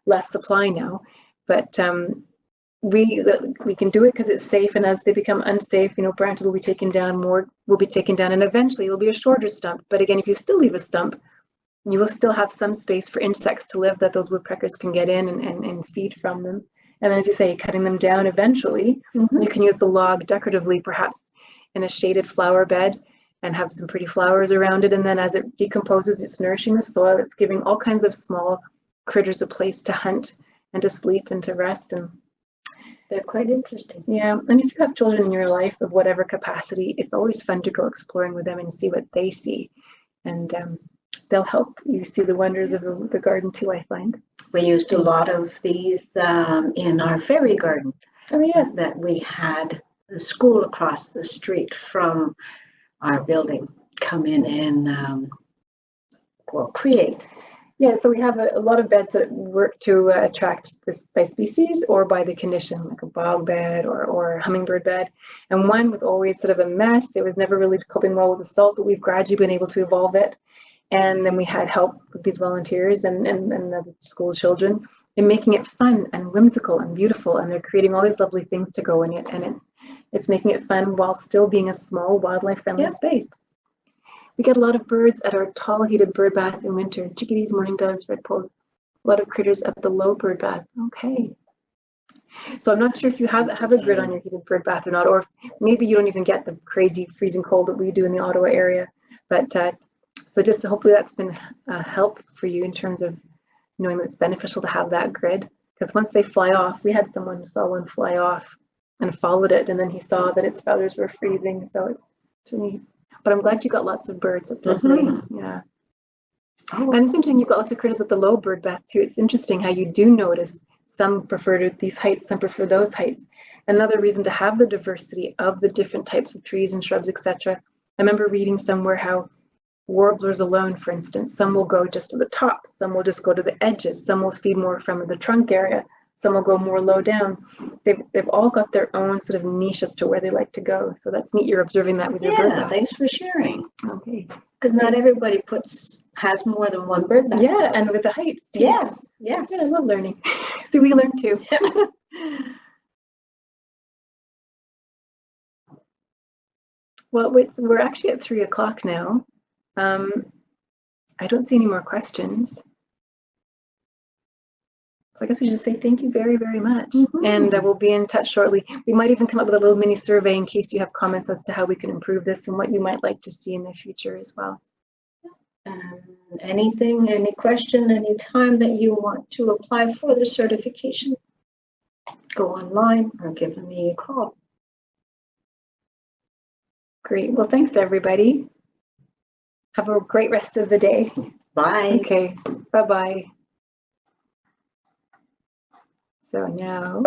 less supply now. But we can do it because it's safe, and as they become unsafe, you know, branches will be taken down, more will be taken down, and eventually it will be a shorter stump. But again, if you still leave a stump, you will still have some space for insects to live, that those woodpeckers can get in and feed from them. And as you say, cutting them down eventually, you can use the log decoratively, perhaps in a shaded flower bed, and have some pretty flowers around it. And then as it decomposes, it's nourishing the soil, it's giving all kinds of small critters a place to hunt and to sleep and to rest. And they're quite interesting. Yeah, and if you have children in your life of whatever capacity, it's always fun to go exploring with them and see what they see. And they'll help you see the wonders of the garden too, I find. We used a lot of these in our fairy garden. Oh, yes. That we had the school across the street from our building come in and create. Yeah, so we have a lot of beds that work to attract this by species or by the condition, like a bog bed or a hummingbird bed. And one was always sort of a mess. It was never really coping well with the salt, but we've gradually been able to evolve it. And then we had help with these volunteers and the school children in making it fun and whimsical and beautiful. And they're creating all these lovely things to go in it. And it's making it fun while still being a small wildlife-friendly space. We get a lot of birds at our tall heated bird bath in winter. Chickadees, mourning doves, redpolls, a lot of critters at the low bird bath. Okay. So I'm not sure if you have a grid on your heated bird bath or not, or if maybe you don't even get the crazy freezing cold that we do in the Ottawa area. But so just hopefully that's been a help for you in terms of knowing that it's beneficial to have that grid. Because once they fly off, we had someone who saw one fly off and followed it, and then he saw that its feathers were freezing. So it's really. But I'm glad you got lots of birds. That's lovely. Yeah. Oh. And it's interesting, you've got lots of critters at the low bird bath too. It's interesting how you do notice some prefer these heights, some prefer those heights. Another reason to have the diversity of the different types of trees and shrubs, etc. I remember reading somewhere how warblers alone, for instance, some will go just to the top, some will just go to the edges, some will feed more from the trunk area, some will go more low down. They've all got their own sort of niche as to where they like to go. So that's neat. You're observing that with your bird bath. Yeah, thanks for sharing. Okay. Because not everybody has more than one bird bath. Yeah, and with the heights too. Yes. Yeah, I love learning. So we learn too. Well, we're actually at 3 o'clock now. I don't see any more questions. So I guess we just say thank you very much. And we'll be in touch shortly. We might even come up with a little mini survey in case you have comments as to how we can improve this and what you might like to see in the future as well. Anything, any question, any time that you want to apply for the certification, go online or give me a call. Great. Well, thanks everybody. Have a great rest of the day. Bye. Okay. Bye-bye. So now